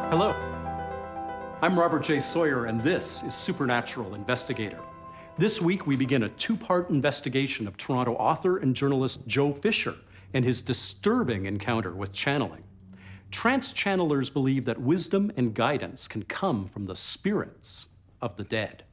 Hello. I'm Robert J. Sawyer, and this is Supernatural Investigator. This week, we begin a two-part investigation of Toronto author and journalist Joe Fisher and his disturbing encounter with channeling. Trance channelers believe that wisdom and guidance can come from the spirits of the dead.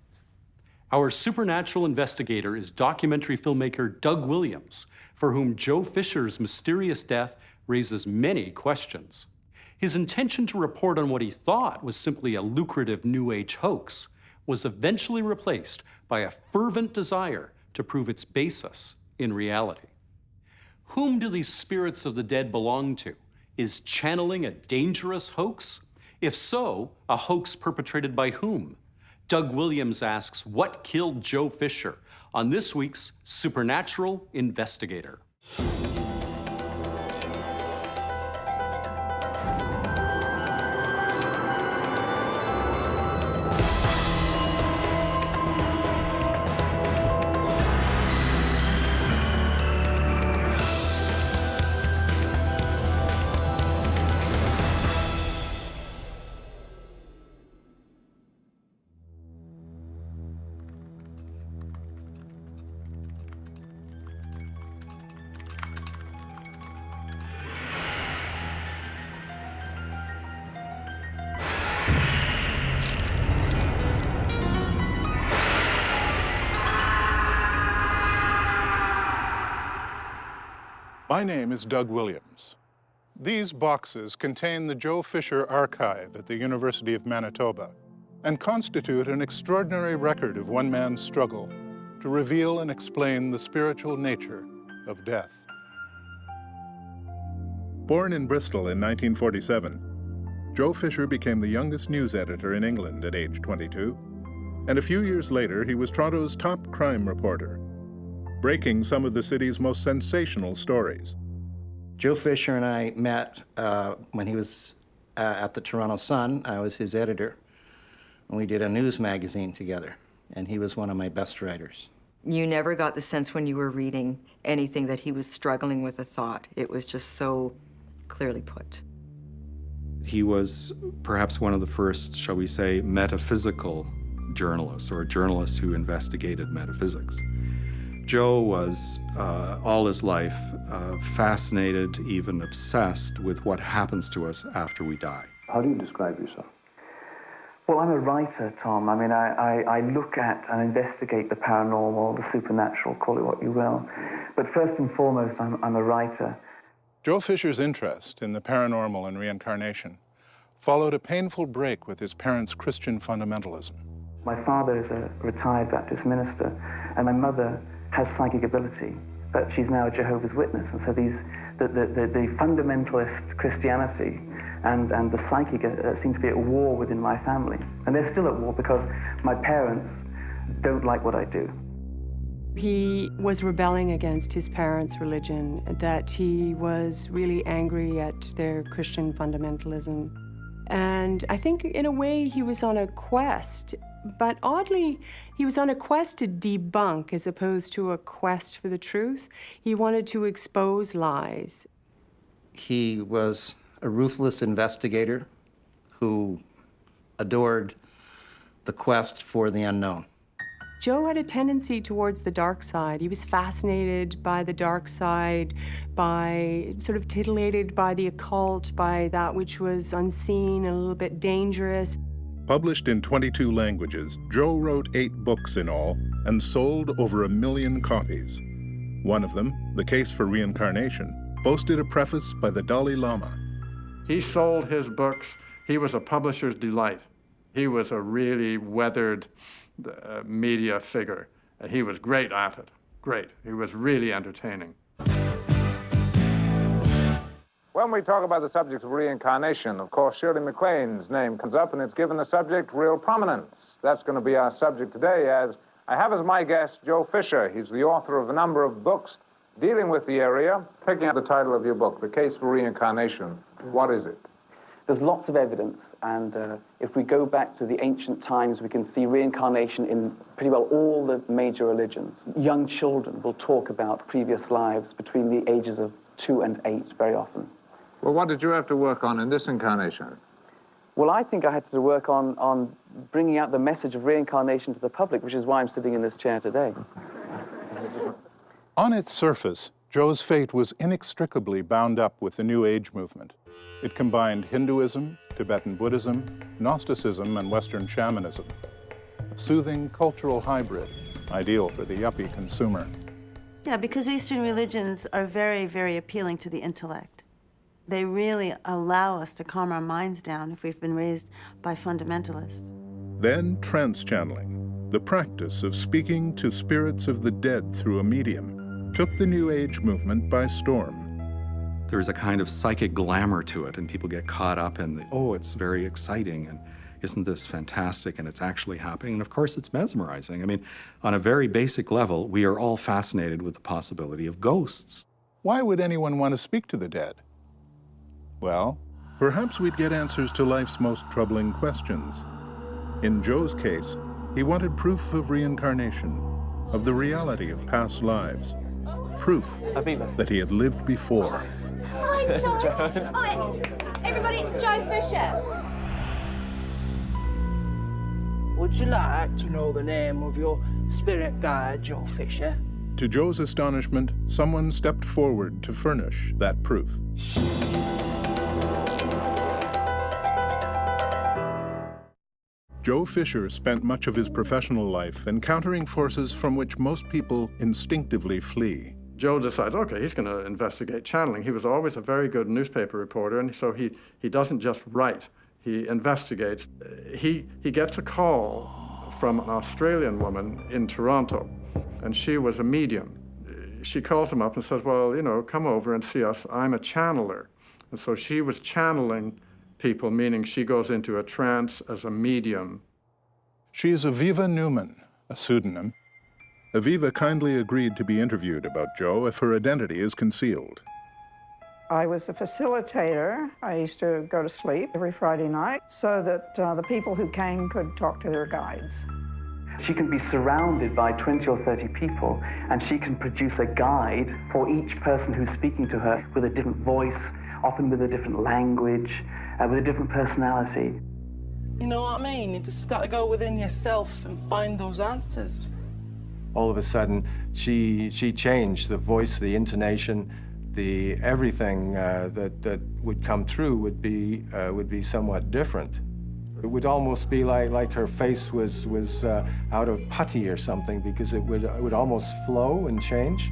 Our supernatural investigator is documentary filmmaker Doug Williams, for whom Joe Fisher's mysterious death raises many questions. His intention to report on what he thought was simply a lucrative New Age hoax was eventually replaced by a fervent desire to prove its basis in reality. Whom do these spirits of the dead belong to? Is channeling a dangerous hoax? If so, a hoax perpetrated by whom? Doug Williams asks, what killed Joe Fisher? On this week's Supernatural Investigator. My name is Doug Williams. These boxes contain the Joe Fisher Archive at the University of Manitoba and constitute an extraordinary record of one man's struggle to reveal and explain the spiritual nature of death. Born in Bristol in 1947, Joe Fisher became the youngest news editor in England at age 22, and a few years later he was Toronto's top crime reporter, breaking some of the city's most sensational stories. Joe Fisher and I met when he was at the Toronto Sun. I was his editor, and we did a news magazine together, and he was one of my best writers. You never got the sense when you were reading anything that he was struggling with a thought. It was just so clearly put. He was perhaps one of the first, shall we say, metaphysical journalists, or journalists who investigated metaphysics. Joe was, all his life, fascinated, even obsessed with what happens to us after we die. How do you describe yourself? Well, I'm a writer, Tom. I mean, I look at and investigate the paranormal, the supernatural, call it what you will. But first and foremost, I'm a writer. Joe Fisher's interest in the paranormal and reincarnation followed a painful break with his parents' Christian fundamentalism. My father is a retired Baptist minister, and my mother has psychic ability, but she's now a Jehovah's Witness. And so the fundamentalist Christianity and the psychic seem to be at war within my family. And they're still at war because my parents don't like what I do. He was rebelling against his parents' religion, that he was really angry at their Christian fundamentalism. And I think in a way he was on a quest, but oddly, he was on a quest to debunk as opposed to a quest for the truth. He wanted to expose lies. He was a ruthless investigator who adored the quest for the unknown. Joe had a tendency towards the dark side. He was fascinated by the dark side, sort of titillated by the occult, by that which was unseen and a little bit dangerous. Published in 22 languages, Joe wrote 8 books in all and sold over 1 million copies. One of them, The Case for Reincarnation, boasted a preface by the Dalai Lama. He sold his books. He was a publisher's delight. He was a really weathered media figure, and he was great at it. Great. He was really entertaining. When we talk about the subject of reincarnation, of course, Shirley MacLaine's name comes up, and it's given the subject real prominence. That's going to be our subject today, as I have as my guest Joe Fisher. He's the author of a number of books dealing with the area. Picking up the title of your book, The Case for Reincarnation, what is it? There's lots of evidence, and if we go back to the ancient times, we can see reincarnation in pretty well all the major religions. Young children will talk about previous lives between the ages of 2 and 8 very often. Well, what did you have to work on in this incarnation? Well, I think I had to work on bringing out the message of reincarnation to the public, which is why I'm sitting in this chair today. On its surface, Joe's fate was inextricably bound up with the New Age movement. It combined Hinduism, Tibetan Buddhism, Gnosticism, and Western shamanism. A soothing cultural hybrid, ideal for the yuppie consumer. Yeah, because Eastern religions are very, very appealing to the intellect. They really allow us to calm our minds down if we've been raised by fundamentalists. Then trance channeling, the practice of speaking to spirits of the dead through a medium, took the New Age movement by storm. There's a kind of psychic glamour to it, and people get caught up in the, oh, it's very exciting, and isn't this fantastic, and it's actually happening. And of course, it's mesmerizing. I mean, on a very basic level, we are all fascinated with the possibility of ghosts. Why would anyone want to speak to the dead? Well, perhaps we'd get answers to life's most troubling questions. In Joe's case, he wanted proof of reincarnation, of the reality of past lives, proof that he had lived before. Hi, Joe. Oh, everybody, it's Joe Fisher. Would you like to know the name of your spirit guide, Joe Fisher? To Joe's astonishment, someone stepped forward to furnish that proof. Joe Fisher spent much of his professional life encountering forces from which most people instinctively flee. Joe decided, okay, he's going to investigate channeling. He was always a very good newspaper reporter, and so he doesn't just write, he investigates. He gets a call from an Australian woman in Toronto, and she was a medium. She calls him up and says, well, you know, come over and see us. I'm a channeler. And so she was channeling people, meaning she goes into a trance as a medium. She is Aviva Newman, a pseudonym. Aviva kindly agreed to be interviewed about Joe if her identity is concealed. I was a facilitator. I used to go to sleep every Friday night so that the people who came could talk to their guides. She can be surrounded by 20 or 30 people, and she can produce a guide for each person who's speaking to her with a different voice, often with a different language, with a different personality. You know what I mean? You just got to go within yourself and find those answers. All of a sudden, she changed the voice, the intonation, the everything that would come through would be somewhat different. It would almost be like her face was out of putty or something, because it would almost flow and change,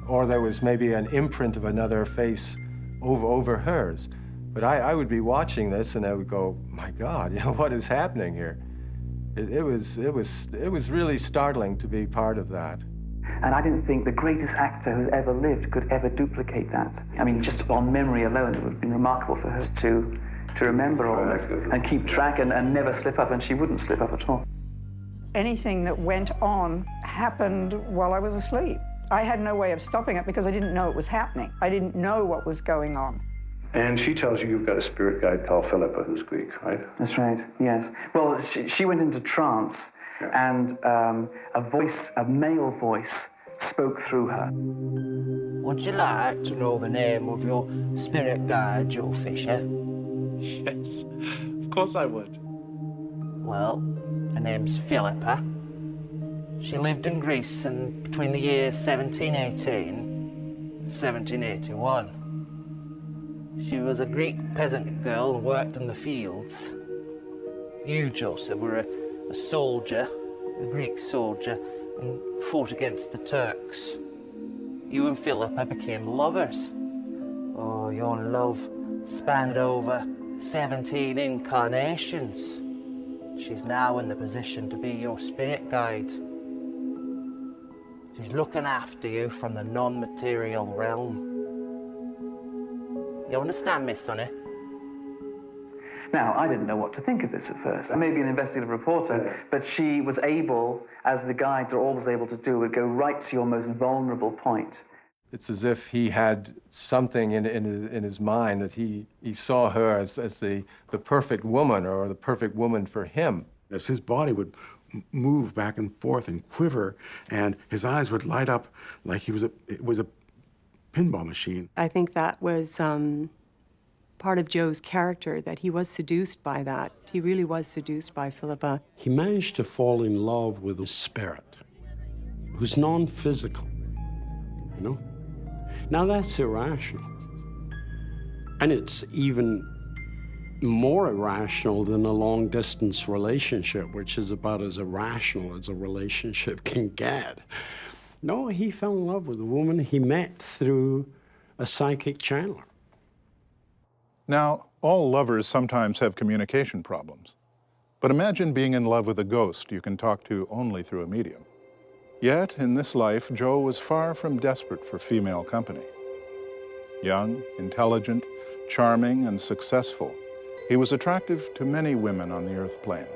or there was maybe an imprint of another face over hers. But I would be watching this and I would go, my God, you know, what is happening here? It was really startling to be part of that. And I didn't think the greatest actor who's ever lived could ever duplicate that. I mean, just on memory alone, it would have been remarkable for her to remember all this and keep track and never slip up, and she wouldn't slip up at all. Anything that went on happened while I was asleep. I had no way of stopping it because I didn't know it was happening. I didn't know what was going on. And she tells you you've got a spirit guide called Philippa, who's Greek, right? That's right, yes. Well, she went into trance, and a male voice, spoke through her. Would you like to know the name of your spirit guide, Joe Fisher? Yes, of course I would. Well, her name's Philippa. She lived in Greece between the years 1718 and 1781. She was a Greek peasant girl and worked in the fields. You, Joseph, were a soldier, a Greek soldier, and fought against the Turks. You and Philippa became lovers. Oh, your love spanned over 17 incarnations. She's now in the position to be your spirit guide. She's looking after you from the non-material realm. You understand me, Sonny? Now, I didn't know what to think of this at first. I may be an investigative reporter, but she was able, as the guides are always able to do, would go right to your most vulnerable point. It's as if he had something in his mind that he saw her as the perfect woman, or the perfect woman for him. As his body would move back and forth and quiver, and his eyes would light up like it was a pinball machine. I think that was part of Joe's character, that he was seduced by that. He really was seduced by Philippa. He managed to fall in love with a spirit who's non-physical, you know? Now that's irrational. And it's even more irrational than a long-distance relationship, which is about as irrational as a relationship can get. No, he fell in love with a woman he met through a psychic channeler. Now, all lovers sometimes have communication problems. But imagine being in love with a ghost you can talk to only through a medium. Yet, in this life, Joe was far from desperate for female company. Young, intelligent, charming, and successful, he was attractive to many women on the earth plane.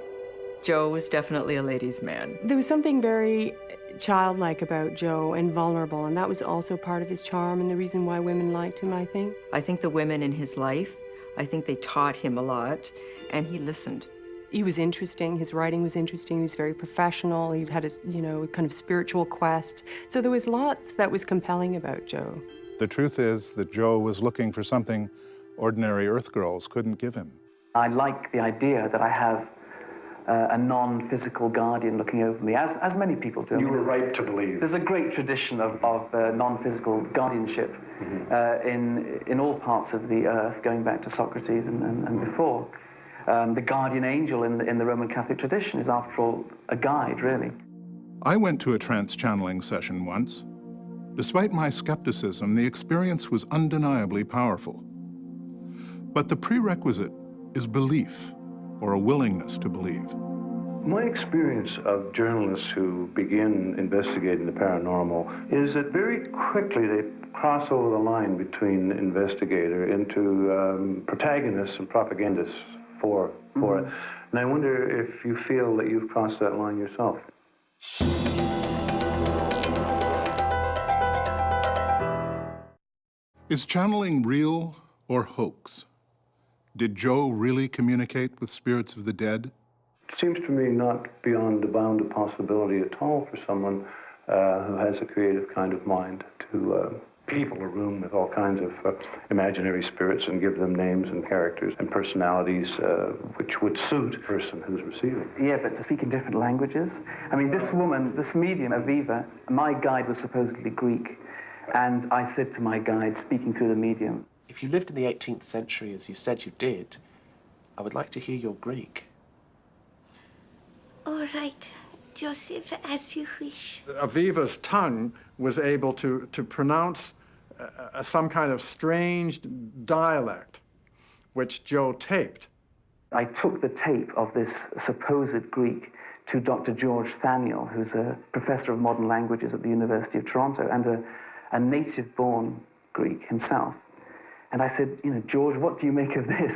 Joe was definitely a ladies' man. There was something very childlike about Joe and vulnerable, and that was also part of his charm and the reason why women liked him, I think. I think the women in his life, I think they taught him a lot, and he listened. He was interesting, his writing was interesting, he was very professional, he had his, kind of spiritual quest. So there was lots that was compelling about Joe. The truth is that Joe was looking for something ordinary earth girls couldn't give him. I like the idea that I have a non-physical guardian looking over me, as many people do. You were right to believe. There's a great tradition of non-physical guardianship in all parts of the earth, going back to Socrates and before. The guardian angel in the Roman Catholic tradition is, after all, a guide, really. I went to a trance channeling session once. Despite my skepticism, the experience was undeniably powerful. But the prerequisite is belief, or a willingness to believe. My experience of journalists who begin investigating the paranormal is that very quickly they cross over the line between investigator into protagonists and propagandists for it. And I wonder if you feel that you've crossed that line yourself. Is channeling real or hoax? Did Joe really communicate with spirits of the dead? It seems to me not beyond the bound of possibility at all for someone who has a creative kind of mind to people a room with all kinds of imaginary spirits and give them names and characters and personalities which would suit the person who's receiving. Yeah, but to speak in different languages. I mean, this woman, this medium, Aviva, my guide was supposedly Greek, and I said to my guide, speaking through the medium, If you lived in the 18th century, as you said you did, I would like to hear your Greek. All right, Joseph, as you wish. Aviva's tongue was able to pronounce some kind of strange dialect, which Joe taped. I took the tape of this supposed Greek to Dr. George Thaniel, who's a professor of modern languages at the University of Toronto and a native-born Greek himself. And I said, George, what do you make of this?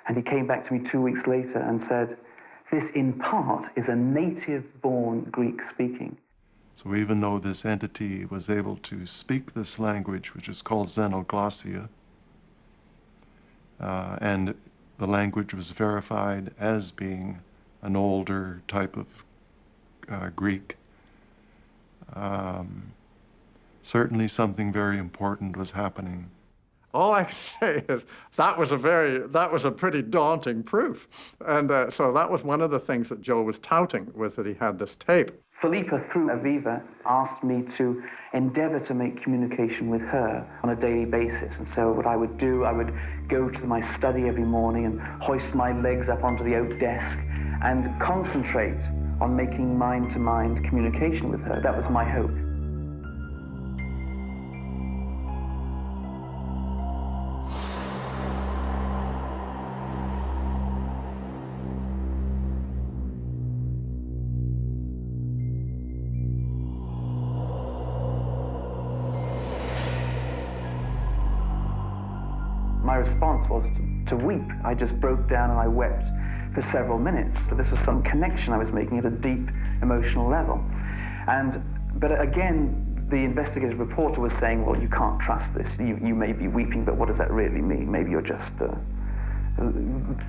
And he came back to me 2 weeks later and said, this in part is a native-born Greek speaking. So even though this entity was able to speak this language, which is called xenoglossia, and the language was verified as being an older type of Greek, certainly something very important was happening. All I can say is that was a pretty daunting proof. And so that was one of the things that Joe was touting, was that he had this tape. Philippa, through Aviva, asked me to endeavor to make communication with her on a daily basis. And so what I would do, I would go to my study every morning and hoist my legs up onto the oak desk and concentrate on making mind-to-mind communication with her. That was my hope. My response was to weep. I just broke down and I wept for several minutes. So this was some connection I was making at a deep emotional level. But again, the investigative reporter was saying, well, you can't trust this. You may be weeping, but what does that really mean? Maybe you're just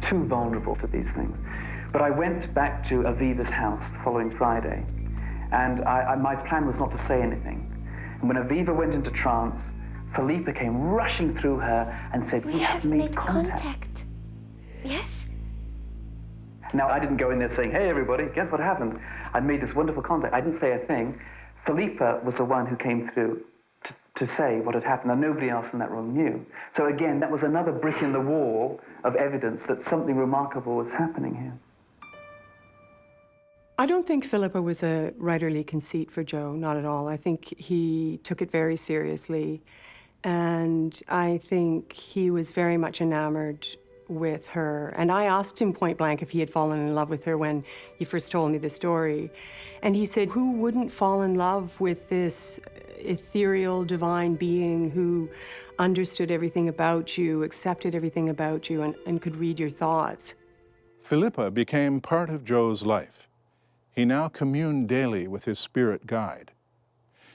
too vulnerable to these things. But I went back to Aviva's house the following Friday, and my plan was not to say anything. And when Aviva went into trance, Philippa came rushing through her and said, we have made contact. Yes? Now, I didn't go in there saying, hey, everybody, guess what happened? I'd made this wonderful contact. I didn't say a thing. Philippa was the one who came through to say what had happened, and nobody else in that room knew. So again, that was another brick in the wall of evidence that something remarkable was happening here. I don't think Philippa was a writerly conceit for Joe, not at all. I think he took it very seriously, and I think he was very much enamored with her. And I asked him point blank if he had fallen in love with her when he first told me the story. And he said, who wouldn't fall in love with this ethereal, divine being who understood everything about you, accepted everything about you, and could read your thoughts? Philippa became part of Joe's life. He now communed daily with his spirit guide.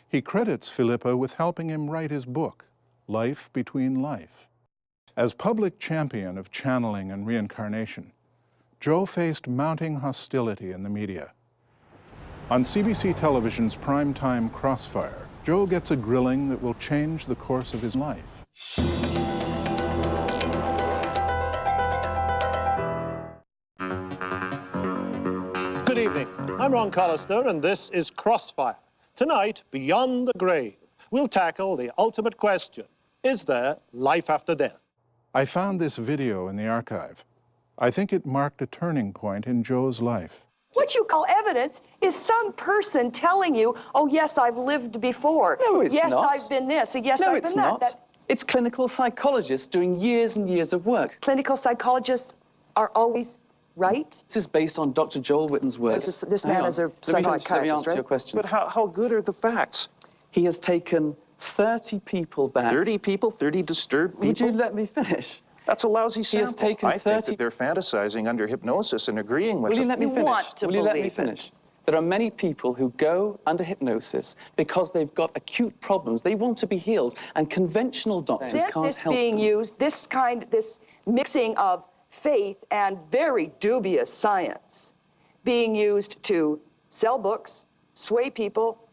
He credits Philippa with helping him write his book, Life Between Life. As public champion of channeling and reincarnation, Joe faced mounting hostility in the media. On CBC Television's primetime Crossfire, Joe gets a grilling that will change the course of his life. Good evening. I'm Ron Collister, and this is Crossfire. Tonight, Beyond the Grave, we'll tackle the ultimate question: is there life after death? I found this video in the archive. I think it marked a turning point in Joe's life. What you call evidence is some person telling you, oh, yes, I've lived before. No, it's yes, not. I've been this. Yes, no, I've it's been not. that. It's clinical psychologists doing years and years of work. Clinical psychologists are always right? This is based on Dr. Joel Witten's work. This man is a psychiatrist, Let me answer right? your question. But how good are the facts? He has taken 30 people back. 30 people? 30 disturbed people? Would you let me finish? That's a lousy sample. He has taken I think that they're fantasizing under hypnosis and agreeing with Will you it. let me finish? Will you let me finish? There are many people who go under hypnosis because they've got acute problems. They want to be healed, and conventional doctors can't This help being them. used, this mixing of faith and very dubious science being used to sell books, sway people,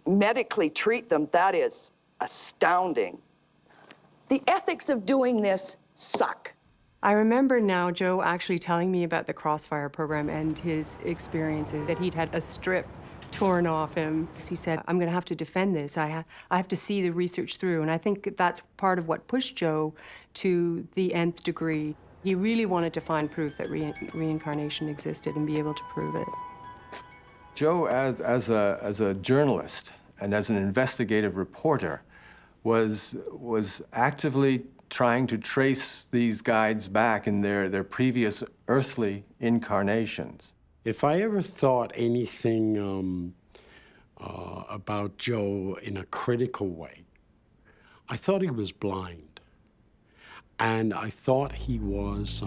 medically treat them, that is astounding. The ethics of doing this suck. I remember now Joe actually telling me about the Crossfire program and his experiences, that he'd had a strip torn off him. He said, I'm going to have to defend this. I have to see the research through. And I think that's part of what pushed Joe to the nth degree. He really wanted to find proof that reincarnation existed and be able to prove it. Joe, as a journalist and as an investigative reporter, was actively trying to trace these guides back in their previous earthly incarnations. If I ever thought anything about Joe in a critical way, I thought he was blind. And I thought he was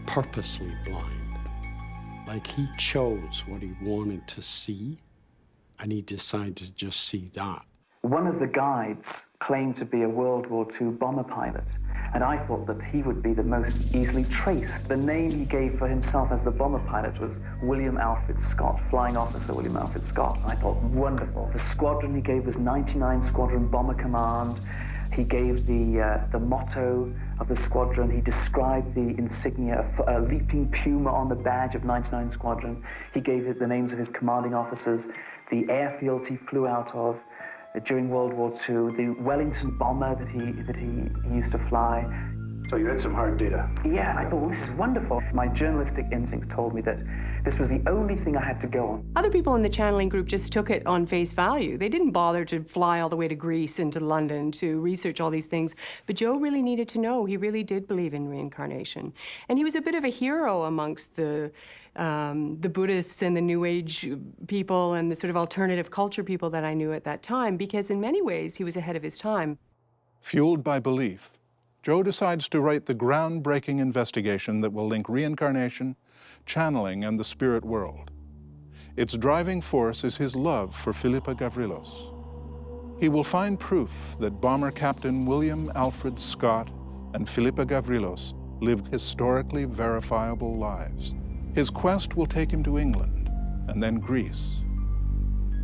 purposely blind. Like he chose what he wanted to see, and he decided to just see that. One of the guides claimed to be a World War II bomber pilot, and I thought that he would be the most easily traced. The name he gave for himself as the bomber pilot was William Alfred Scott, Flying Officer William Alfred Scott. I thought, wonderful. The squadron he gave was 99 Squadron Bomber Command. He gave the motto of the squadron. He described the insignia, a leaping puma on the badge of 99 Squadron. He gave it the names of his commanding officers, the airfields he flew out of during World War II, the Wellington bomber that he used to fly. So you had some hard data. Yeah, I thought, this is wonderful. My journalistic instincts told me that this was the only thing I had to go on. Other people in the channeling group just took it on face value. They didn't bother to fly all the way to Greece and to London to research all these things. But Joe really needed to know. He really did believe in reincarnation. And he was a bit of a hero amongst the Buddhists and the New Age people and the sort of alternative culture people that I knew at that time, because in many ways he was ahead of his time. Fueled by belief, Joe decides to write the groundbreaking investigation that will link reincarnation, channeling, and the spirit world. Its driving force is his love for Philippa Gavrilos. He will find proof that bomber captain William Alfred Scott and Philippa Gavrilos lived historically verifiable lives. His quest will take him to England and then Greece.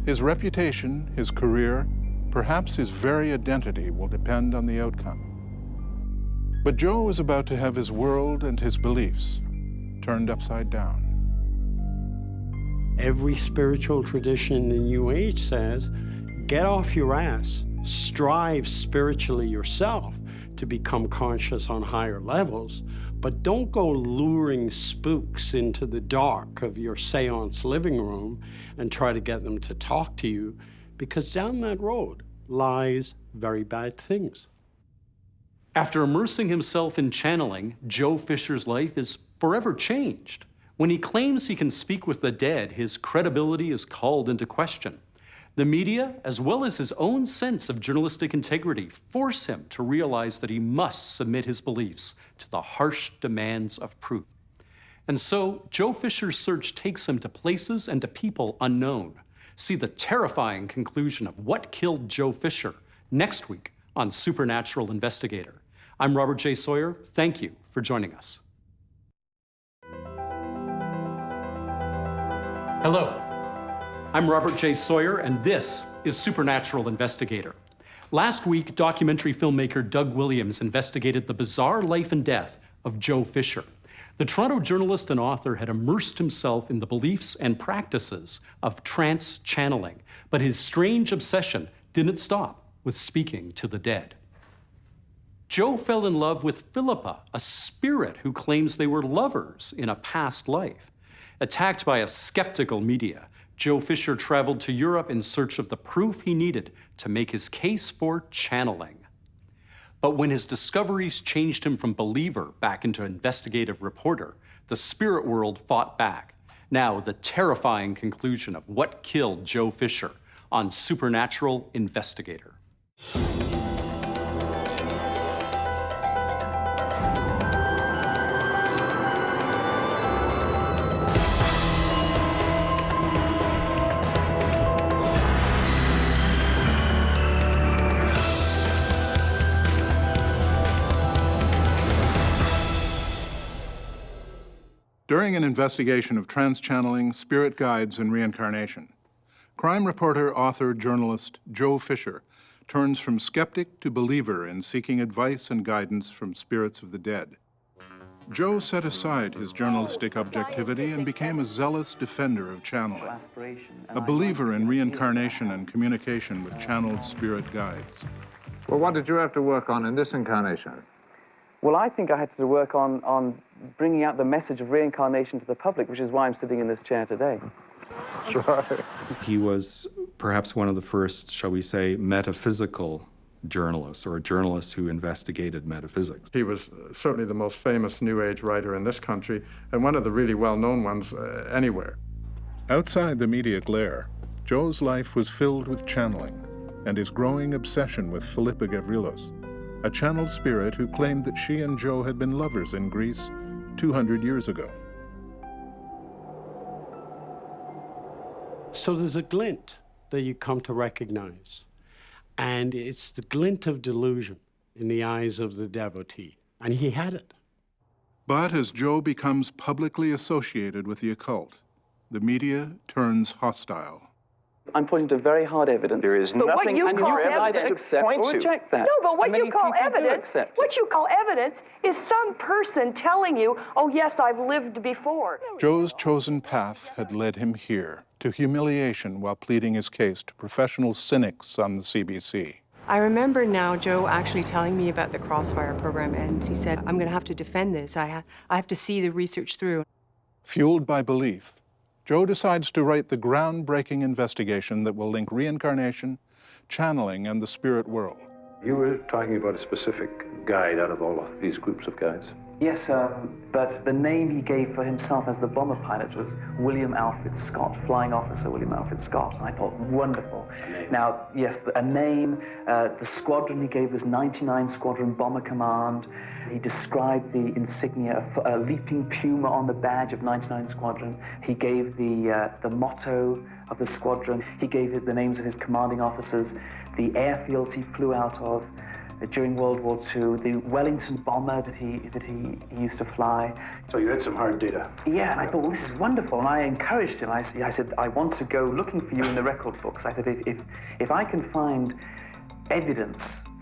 His reputation, his career, perhaps his very identity will depend on the outcome. But Joe was about to have his world and his beliefs turned upside down. Every spiritual tradition in the New Age says, get off your ass, strive spiritually yourself to become conscious on higher levels, but don't go luring spooks into the dark of your seance living room and try to get them to talk to you, because down that road lies very bad things. After immersing himself in channeling, Joe Fisher's life is forever changed. When he claims he can speak with the dead, his credibility is called into question. The media, as well as his own sense of journalistic integrity, force him to realize that he must submit his beliefs to the harsh demands of proof. And so, Joe Fisher's search takes him to places and to people unknown. See the terrifying conclusion of what killed Joe Fisher next week on Supernatural Investigator. I'm Robert J. Sawyer. Thank you for joining us. Hello. I'm Robert J. Sawyer, and this is Supernatural Investigator. Last week, documentary filmmaker Doug Williams investigated the bizarre life and death of Joe Fisher. The Toronto journalist and author had immersed himself in the beliefs and practices of trance channeling, but his strange obsession didn't stop with speaking to the dead. Joe fell in love with Philippa, a spirit who claims they were lovers in a past life. Attacked by a skeptical media, Joe Fisher traveled to Europe in search of the proof he needed to make his case for channeling. But when his discoveries changed him from believer back into investigative reporter, the spirit world fought back. Now, the terrifying conclusion of what killed Joe Fisher on Supernatural Investigator. During an investigation of trans-channeling, spirit guides, and reincarnation, crime reporter, author, journalist Joe Fisher turns from skeptic to believer in seeking advice and guidance from spirits of the dead. Joe set aside his journalistic objectivity and became a zealous defender of channeling, a believer in reincarnation and communication with channeled spirit guides. Well, what did you have to work on in this incarnation? Well, I think I had to work on bringing out the message of reincarnation to the public, which is why I'm sitting in this chair today. Sure. He was perhaps one of the first, shall we say, metaphysical journalists, or a journalist who investigated metaphysics. He was certainly the most famous New Age writer in this country, and one of the really well-known ones anywhere. Outside the media glare, Joe's life was filled with channeling and his growing obsession with Philippa Gavrilos, a channeled spirit who claimed that she and Joe had been lovers in Greece 200 years ago. So there's a glint that you come to recognize, and it's the glint of delusion in the eyes of the devotee, and he had it. But as Joe becomes publicly associated with the occult, the media turns hostile. I'm pointing to very hard evidence. There is nothing what you call evidence to accept or reject that. No, but what you call evidence, is some person telling you, oh yes, I've lived before. Joe's chosen path had led him here, to humiliation while pleading his case to professional cynics on the CBC. I remember now Joe actually telling me about the Crossfire program, and he said, I'm going to have to defend this. I have to see the research through. Fueled by belief, Joe decides to write the groundbreaking investigation that will link reincarnation, channeling, and the spirit world. You were talking about a specific guide out of all of these groups of guides. Yes, but the name he gave for himself as the bomber pilot was William Alfred Scott, Flying Officer William Alfred Scott. And I thought, wonderful. Now, yes, a name. The squadron he gave was 99 Squadron Bomber Command. He described the insignia, a leaping puma on the badge of 99 Squadron. He gave the motto of the squadron. He gave it the names of his commanding officers, the airfields he flew out of, during World War II, the Wellington bomber that he used to fly. So you had some hard data. Yeah, and I thought, well, this is wonderful, and I encouraged him. I said, I want to go looking for you in the record books. I said, if I can find evidence,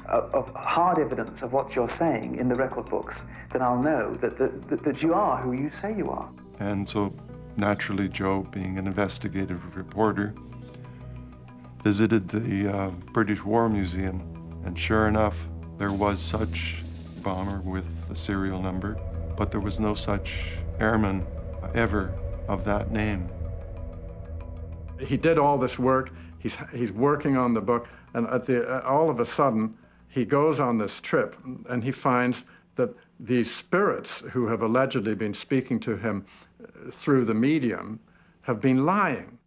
of hard evidence of what you're saying in the record books, then I'll know that you are who you say you are. And so, naturally, Joe, being an investigative reporter, visited the British War Museum, and sure enough, there was such bomber with the serial number, but there was no such airman ever of that name. He did all this work, he's working on the book, and all of a sudden, he goes on this trip, and he finds that these spirits who have allegedly been speaking to him through the medium have been lying.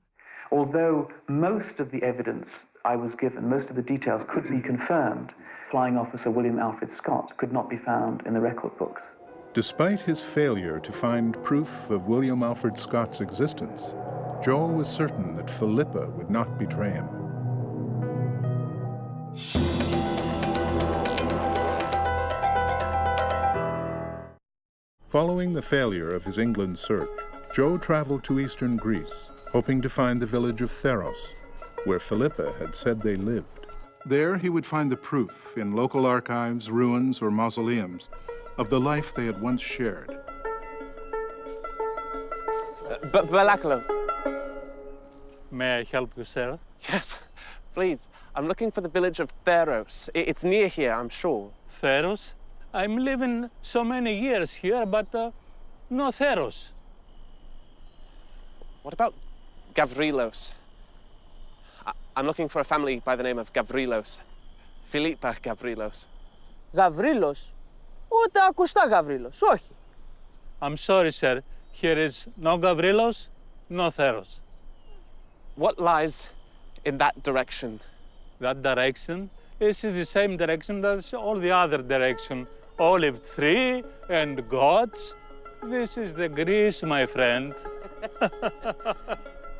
Although most of the evidence I was given, most of the details could be confirmed, Flying Officer William Alfred Scott could not be found in the record books. Despite his failure to find proof of William Alfred Scott's existence, Joe was certain that Philippa would not betray him. Following the failure of his England search, Joe traveled to eastern Greece, hoping to find the village of Theros, where Philippa had said they lived. There he would find the proof in local archives, ruins, or mausoleums of the life they had once shared. Balakalo. May I help you, sir? Yes, please. I'm looking for the village of Theros. It's near here, I'm sure. Theros? I'm living so many years here, but no Theros. What about Gavrilos? I'm looking for a family by the name of Gavrilos. Philippa Gavrilos. Gavrilos? Ούτε ακουστά Gavrilos, όχι. I'm sorry, sir. Here is no Gavrilos, no Theros. What lies in that direction? That direction is the same direction as all the other direction. Olive tree and gods. This is the Greece, my friend.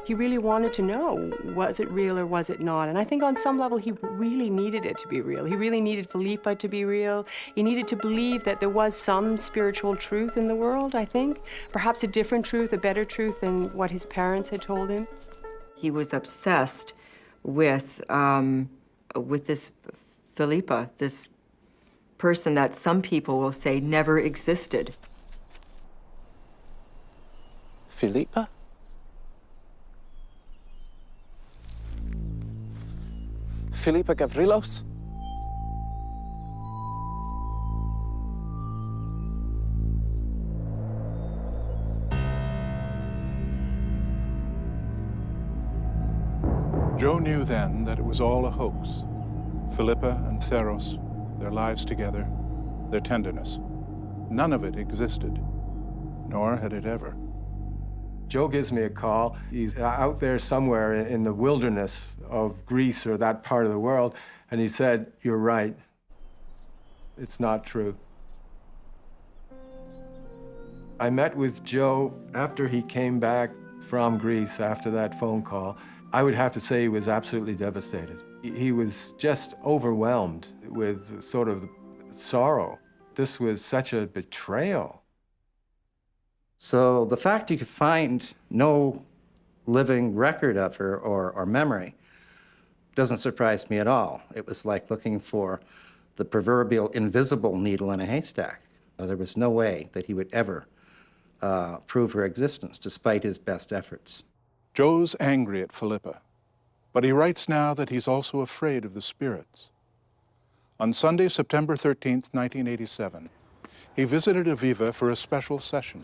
He really wanted to know, was it real or was it not? And I think on some level he really needed it to be real. He really needed Philippa to be real. He needed to believe that there was some spiritual truth in the world, I think. Perhaps a different truth, a better truth than what his parents had told him. He was obsessed with this Philippa, this person that some people will say never existed. Philippa? Philippa Gavrilos? Joe knew then that it was all a hoax. Philippa and Theros, their lives together, their tenderness. None of it existed, nor had it ever. Joe gives me a call. He's out there somewhere in the wilderness of Greece or that part of the world, and he said, "You're right. It's not true." I met with Joe after he came back from Greece after that phone call. I would have to say he was absolutely devastated. He was just overwhelmed with sort of sorrow. This was such a betrayal. So the fact you could find no living record of her or memory doesn't surprise me at all. It was like looking for the proverbial invisible needle in a haystack. There was no way that he would ever prove her existence, despite his best efforts. Joe's angry at Philippa, but he writes now that he's also afraid of the spirits. On Sunday, September 13th, 1987, he visited Aviva for a special session,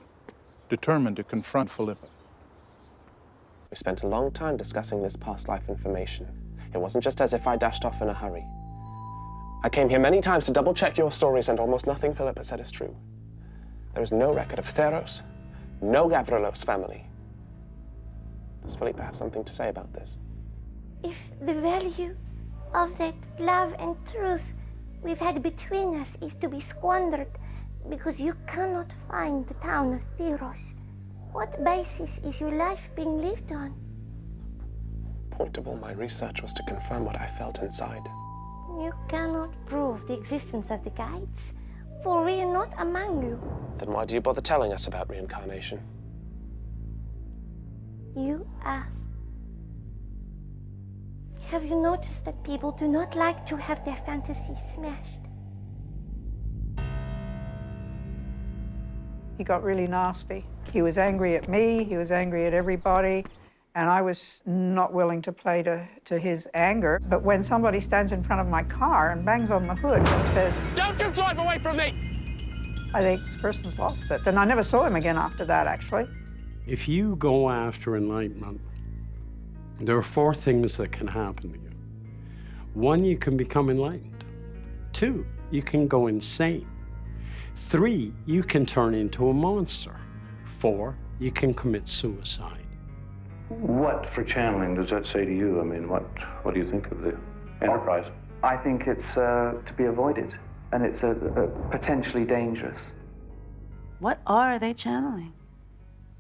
determined to confront Philippa. We spent a long time discussing this past life information. It wasn't just as if I dashed off in a hurry. I came here many times to double-check your stories, and almost nothing Philippa said is true. There is no record of Theros, no Gavrilos family. Does Philippa have something to say about this? If the value of that love and truth we've had between us is to be squandered because you cannot find the town of Theros, what basis is your life being lived on? The point of all my research was to confirm what I felt inside. You cannot prove the existence of the guides, for we are not among you. Then why do you bother telling us about reincarnation? You ask. Have you noticed that people do not like to have their fantasies smashed? He got really nasty. He was angry at me, he was angry at everybody, and I was not willing to play to his anger. But when somebody stands in front of my car and bangs on the hood and says, "Don't you drive away from me!" I think this person's lost it. And I never saw him again after that, actually. If you go after enlightenment, there are 4 things that can happen to you. 1, you can become enlightened. 2, you can go insane. 3, you can turn into a monster. 4, you can commit suicide. What, for channeling, does that say to you? I mean, what do you think of the enterprise? I think it's to be avoided, and it's potentially dangerous. What are they channeling?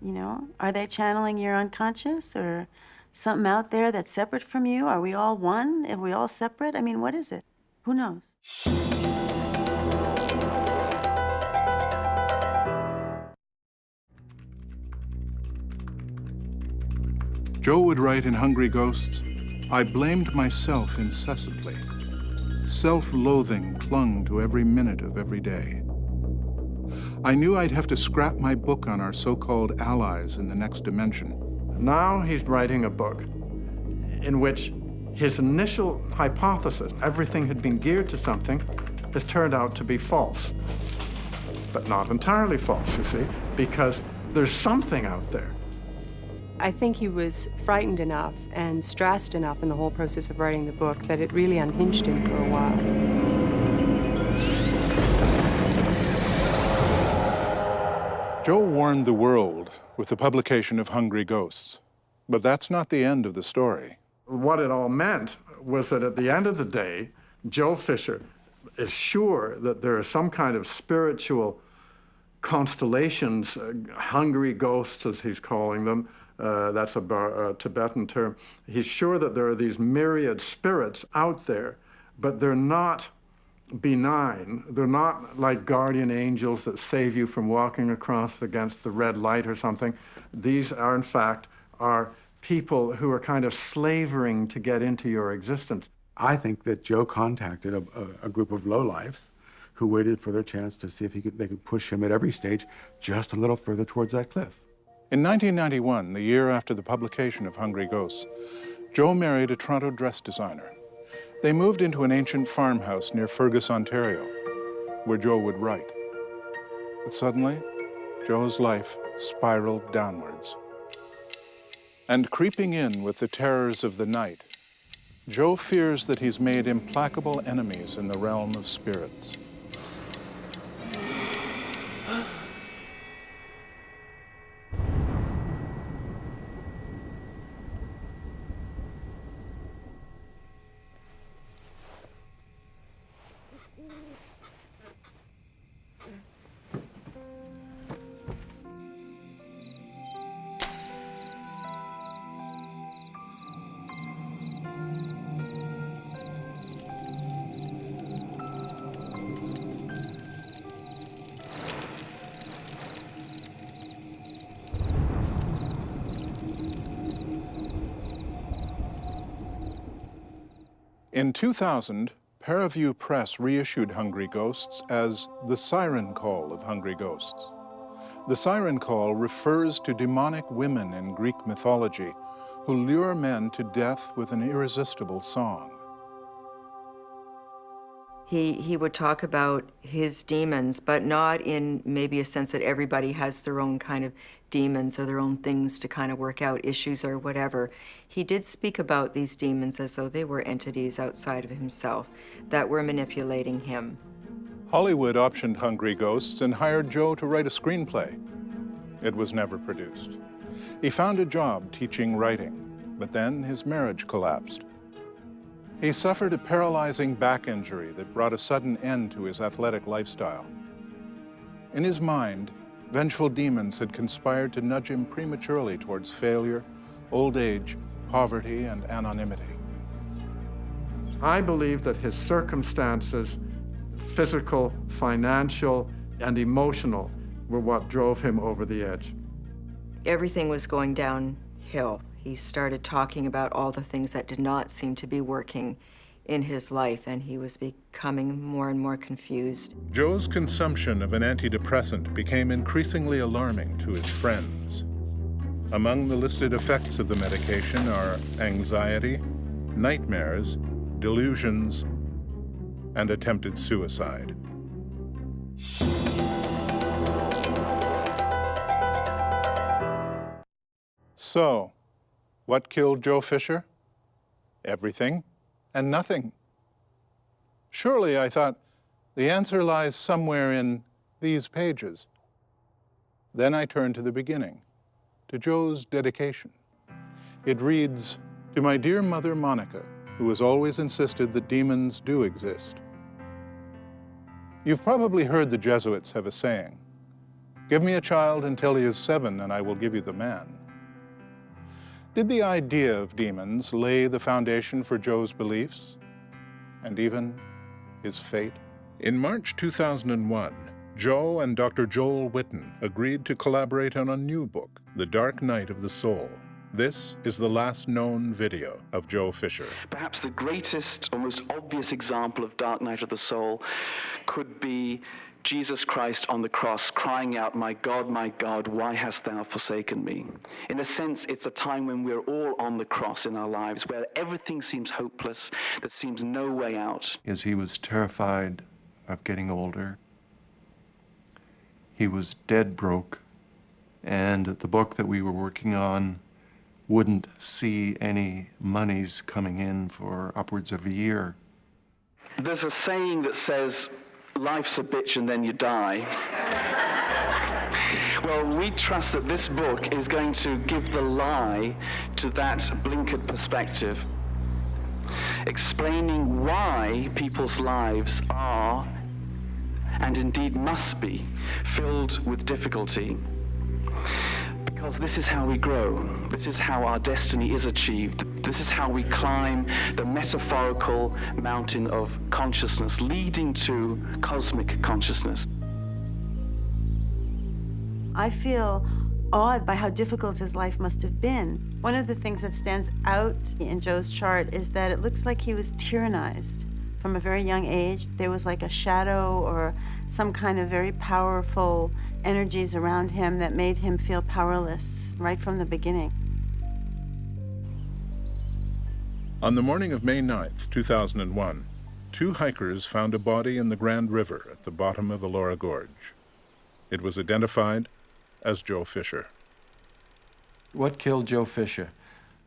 You know, are they channeling your unconscious or something out there that's separate from you? Are we all one? Are we all separate? I mean, what is it? Who knows? Joe would write in Hungry Ghosts, "I blamed myself incessantly. Self-loathing clung to every minute of every day. I knew I'd have to scrap my book on our so-called allies in the next dimension." Now he's writing a book in which his initial hypothesis, everything had been geared to something, has turned out to be false. But not entirely false, you see, because there's something out there. I think he was frightened enough and stressed enough in the whole process of writing the book that it really unhinged him for a while. Joe warned the world with the publication of Hungry Ghosts, but that's not the end of the story. What it all meant was that at the end of the day, Joe Fischer is sure that there are some kind of spiritual constellations, hungry ghosts, as he's calling them. That's a Tibetan term. He's sure that there are these myriad spirits out there, but they're not benign. They're not like guardian angels that save you from walking across against the red light or something. These are, in fact, people who are kind of slavering to get into your existence. I think that Joe contacted a group of lowlifes who waited for their chance to see if they could push him at every stage just a little further towards that cliff. In 1991, the year after the publication of Hungry Ghosts, Joe married a Toronto dress designer. They moved into an ancient farmhouse near Fergus, Ontario, where Joe would write. But suddenly, Joe's life spiraled downwards. And creeping in with the terrors of the night, Joe fears that he's made implacable enemies in the realm of spirits. In 2000, Paraview Press reissued Hungry Ghosts as The Siren Call of Hungry Ghosts. The Siren Call refers to demonic women in Greek mythology who lure men to death with an irresistible song. He would talk about his demons, but not in maybe a sense that everybody has their own kind of demons or their own things to kind of work out issues or whatever. He did speak about these demons as though they were entities outside of himself that were manipulating him. Hollywood optioned Hungry Ghosts and hired Joe to write a screenplay. It was never produced. He found a job teaching writing, but then his marriage collapsed. He suffered a paralyzing back injury that brought a sudden end to his athletic lifestyle. In his mind, vengeful demons had conspired to nudge him prematurely towards failure, old age, poverty, and anonymity. I believe that his circumstances, physical, financial, and emotional, were what drove him over the edge. Everything was going downhill. He started talking about all the things that did not seem to be working in his life, and he was becoming more and more confused. Joe's consumption of an antidepressant became increasingly alarming to his friends. Among the listed effects of the medication are anxiety, nightmares, delusions, and attempted suicide. So, what killed Joe Fisher? Everything and nothing. Surely, I thought, the answer lies somewhere in these pages. Then I turned to the beginning, to Joe's dedication. It reads, "To my dear mother, Monica, who has always insisted that demons do exist. You've probably heard the Jesuits have a saying, 'Give me a child until he is 7 and I will give you the man.' Did the idea of demons lay the foundation for Joe's beliefs and even his fate?" In March 2001, Joe and Dr. Joel Witten agreed to collaborate on a new book, The Dark Night of the Soul. This is the last known video of Joe Fisher. Perhaps the greatest or most obvious example of Dark Night of the Soul could be Jesus Christ on the cross crying out, my God, why hast thou forsaken me?" In a sense, it's a time when we're all on the cross in our lives, where everything seems hopeless, there seems no way out. As he was terrified of getting older, he was dead broke, and the book that we were working on wouldn't see any monies coming in for upwards of a year. There's a saying that says, life's a bitch and then you die. Well, we trust that this book is going to give the lie to that blinkered perspective, explaining why people's lives are, and indeed must be, filled with difficulty. Because this is how we grow. This is how our destiny is achieved. This is how we climb the metaphorical mountain of consciousness, leading to cosmic consciousness. I feel awed by how difficult his life must have been. One of the things that stands out in Joe's chart is that it looks like he was tyrannized. From a very young age, there was like a shadow or some kind of very powerful energies around him that made him feel powerless right from the beginning. On the morning of May 9th, 2001, 2 hikers found a body in the Grand River at the bottom of Elora Gorge. It was identified as Joe Fisher. What killed Joe Fisher?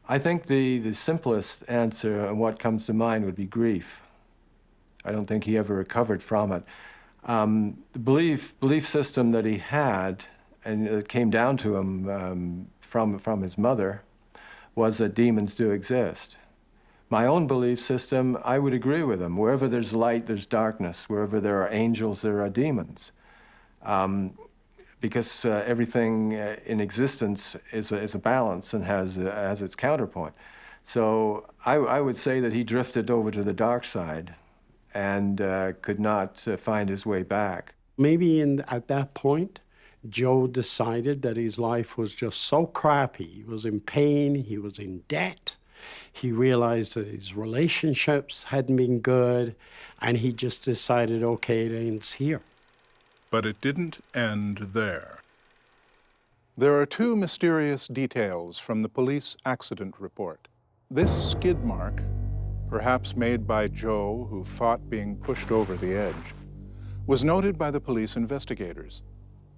I think the simplest answer and what comes to mind would be grief. I don't think he ever recovered from it. The belief system that he had, and it came down to him from his mother, was that demons do exist. My own belief system, I would agree with him. Wherever there's light, there's darkness. Wherever there are angels, there are demons. Because everything in existence is a balance and has its counterpoint. So I would say that he drifted over to the dark side and could not find his way back. Maybe at that point, Joe decided that his life was just so crappy. He was in pain, he was in debt. He realized that his relationships hadn't been good, and he just decided, okay, it ends here. But it didn't end there. There are 2 mysterious details from the police accident report. This skid mark, perhaps made by Joe, who fought being pushed over the edge, was noted by the police investigators.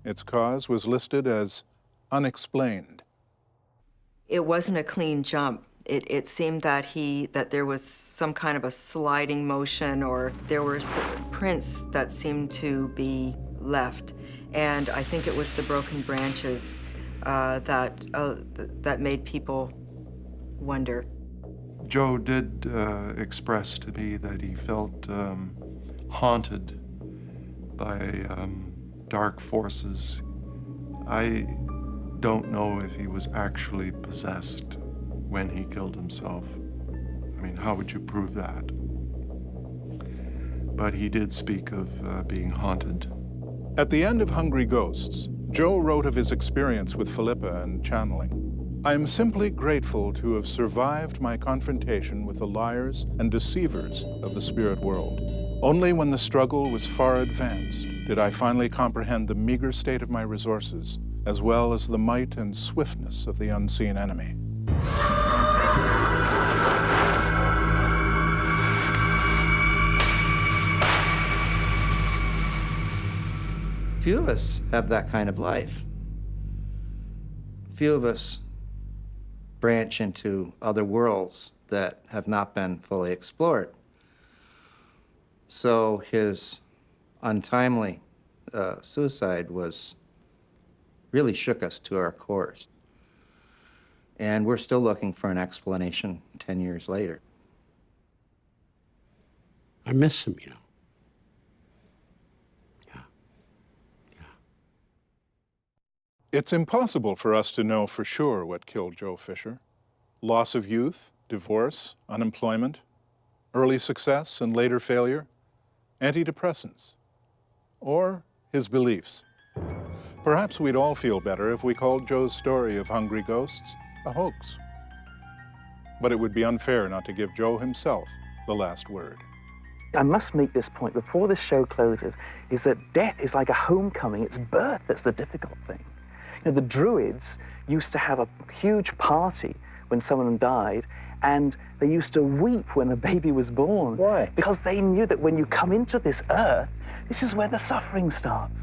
Its cause was listed as unexplained. It wasn't a clean jump. It seemed that there was some kind of a sliding motion, or there were prints that seemed to be left. And I think it was the broken branches that made people wonder. Joe did express to me that he felt haunted by dark forces. I don't know if he was actually possessed when he killed himself. I mean, how would you prove that? but he did speak of being haunted. At the end of Hungry Ghosts, Joe wrote of his experience with Philippa and channeling. I am simply grateful to have survived my confrontation with the liars and deceivers of the spirit world. Only when the struggle was far advanced did I finally comprehend the meager state of my resources, as well as the might and swiftness of the unseen enemy. Few of us have that kind of life. Few of us branch into other worlds that have not been fully explored. So his untimely suicide really shook us to our cores. And we're still looking for an explanation 10 years later. I miss him, you know. It's impossible for us to know for sure what killed Joe Fisher. Loss of youth, divorce, unemployment, early success and later failure, antidepressants, or his beliefs. Perhaps we'd all feel better if we called Joe's story of Hungry Ghosts a hoax. But it would be unfair not to give Joe himself the last word. I must make this point before this show closes, is that death is like a homecoming. It's birth that's the difficult thing. You know, the Druids used to have a huge party when someone died, and they used to weep when a baby was born. Why? Because they knew that when you come into this earth, this is where the suffering starts.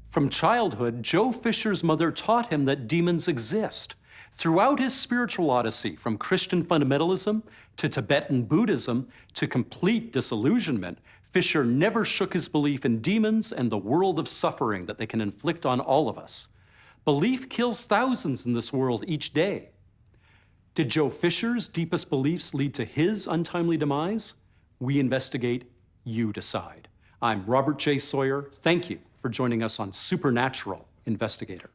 From childhood, Joe Fisher's mother taught him that demons exist. Throughout his spiritual odyssey, from Christian fundamentalism to Tibetan Buddhism to complete disillusionment, Fisher never shook his belief in demons and the world of suffering that they can inflict on all of us. Belief kills thousands in this world each day. Did Joe Fisher's deepest beliefs lead to his untimely demise? We investigate, you decide. I'm Robert J. Sawyer. Thank you for joining us on Supernatural Investigator.